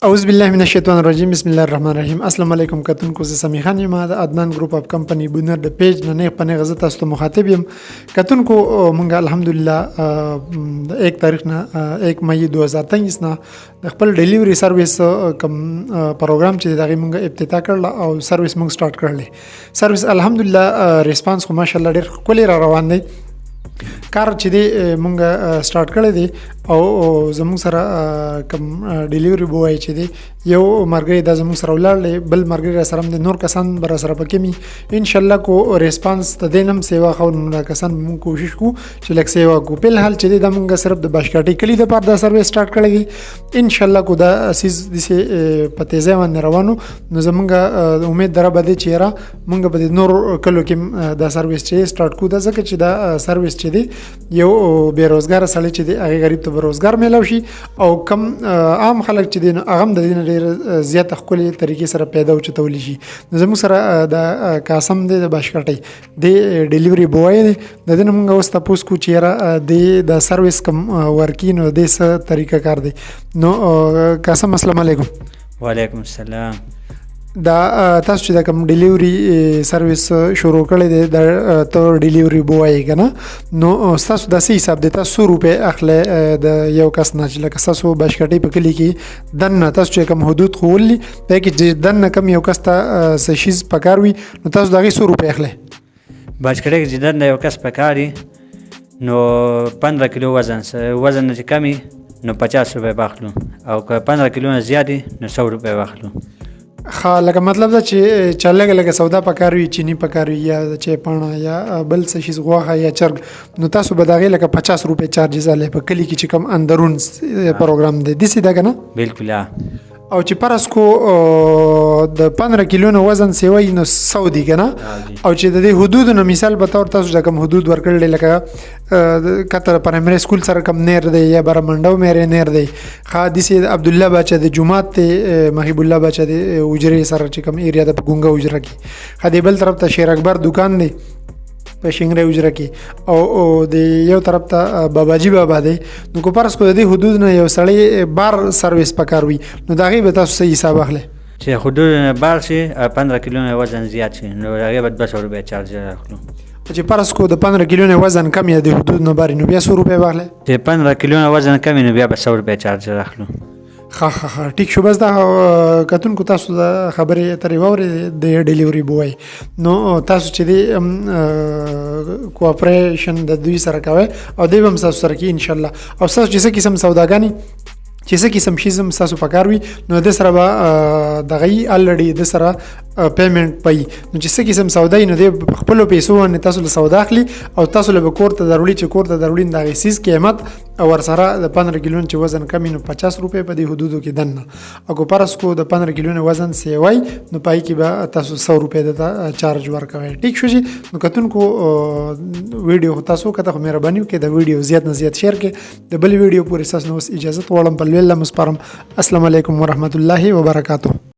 اعوذ بالله من الشیطان الرجیم بسم الله الرحمن الرحیم السلام علیکم کتونکو زه سمیع خان یم د عدنان ګروپ اف کمپنی بونر د پیج نه په غزه تاسو ته مخاطب یم کتونکو مونږ الحمدلله د 1 تاریخ نه 1 مئی 2023 نه د خپل ډیلیوري سرویس کم پروګرام چې دغه مونږ افتتاح کړل او سرویس مونږ سٹارټ کړل سرویس الحمدلله ریسپانس خو ماشاءالله ډیر کلی را روان دی کار چې دی مونږ سٹارټ کړی دی او زموږ سره کوم ډیلیوري بوای چې دی یو مرګري د زموږ سره ولاړ بل مرګري سره هم نور کسان بر سره پکې می ان شاء الله کو ریسپانس ته دینم سیوا خو نور کسان مونږ کوشش کو چې لکه سیوا کو په حال چې د مونږ صرف د باشکاټي کلی د پاره د سرویس سٹارټ کړی دی ان شاء الله کو دا اساس د پته ځوان روانو نو زمونږ امید دره بده چې را مونږ به نور کلو کې د سرویس چې سٹارټ کو دا ځکه چې دا سرویس چې دی یو بیروزګار سړی چې دی هغه غریب ته روزګار ملو شي او کم عام خلک چې دین هغه د دین ډیر زیات خپل طریقې سره پیدا او چتول شي زموږ سره د قاسم د باشکټي د ډیلیوري بوای د دین موږ واست پوس کو چیرې د سرویس کم ورکینو د څه طریقه کار دی نو قاسم السلام علیکم وعلیکم السلام دا تاسو چې د کوم ډیلیوري سرویس شروع کړی دی د ته ډیلیوري بوای کنه نو تاسو د سې حساب د تاسو روپې اخله د یو کس نه چې لکه تاسو باشکټي په کلی کې دنه تاسو چې کوم حدود خولي په کې دنه کم یو کس ته سشیز پکاروي نو تاسو دغه 100 روپې اخله باشکټي کې دنه یو کس پکاري نو 15 کیلو وزن چې کمی نو 50 روپې واخلو او که 15 کیلو نه زیاتی نو 100 روپې واخلو خا لکه مطلب دا چې چلګ لکه سودا پکاروي چینی پکاروي یا چې پاڼه یا بل څه شي غوخه یا چرګ نو تاسو به دغه لکه 50 روپې چارجز اله په کلی کې چې کم اندرون پروګرام دی دسی دا کنه بالکل او چې پرس کو د 15 کیلو نه وزن سیوي نو 100 دی کنه او چې د دې حدود نو مثال به تور تاسو د کوم حدود ورکړل لکه کتر پرایمری سکول سره کم نیر دی یا برمنډو مېره نیر دی حادثه عبد الله بچا د جمعات ته محب الله بچا د اجري سره چې کم ایریا د ګونګه اجره کی خدي بل طرف ته شیر اکبر دکان دی په شنګره اجره کی او د یو طرف ته باباجی بابا دی نو کو پرس کو د حدود نه یو سړی بار سرویس پکاروي نو دغه به تاسو صحیح حساب اخلي چې حدود نه بار شي 15 کیلو نه وزن زیات شي نو هغه به 200 روپے چارج اخلو چې پرس کو د 15 کیلو نه وزن کم یا د حدود نه بار نو بیا 100 روپے واخلي چې 15 کیلو نه وزن کم نو بیا به 100 روپے چارج اخلو ها ټیک شو بس دا کتونکو تاسو د خبرې ترې ووري د ډیلیوري بوای نو تاسو چې دی کوآپریشن د دوی سره کوي او دوی هم تاسو سره کې ان شاء الله او تاسو چې څه قسم سوداګانی چې څه قسم شي زم تاسو پکاروي نو د سره به دغه الریډي د سره پیمنٹ پي نو چې څه قسم سودا نه دی خپل پیسو نه تاسو له سودا اخلي او تاسو له کور ته ضروري چې کور ته ضروري د غیسیز قیمت او ور سره د 15 کیلو چې وزن کم نو 50 روپے په دې حدودو کې دنه او کو پرس کو د 15 کیلو نه وزن سی وای نو پای کې به تاسو 100 روپے د چارج ورکوي ټیک شو جی نو کتونکو ویډیو تاسو کته مهرباني وکړئ د ویډیو زیات نه زیات شیر کړئ د بل ویډیو پورې تاسو نو اجازه غواړم په الله مسپارم السلام علیکم ورحمت الله وبرکاته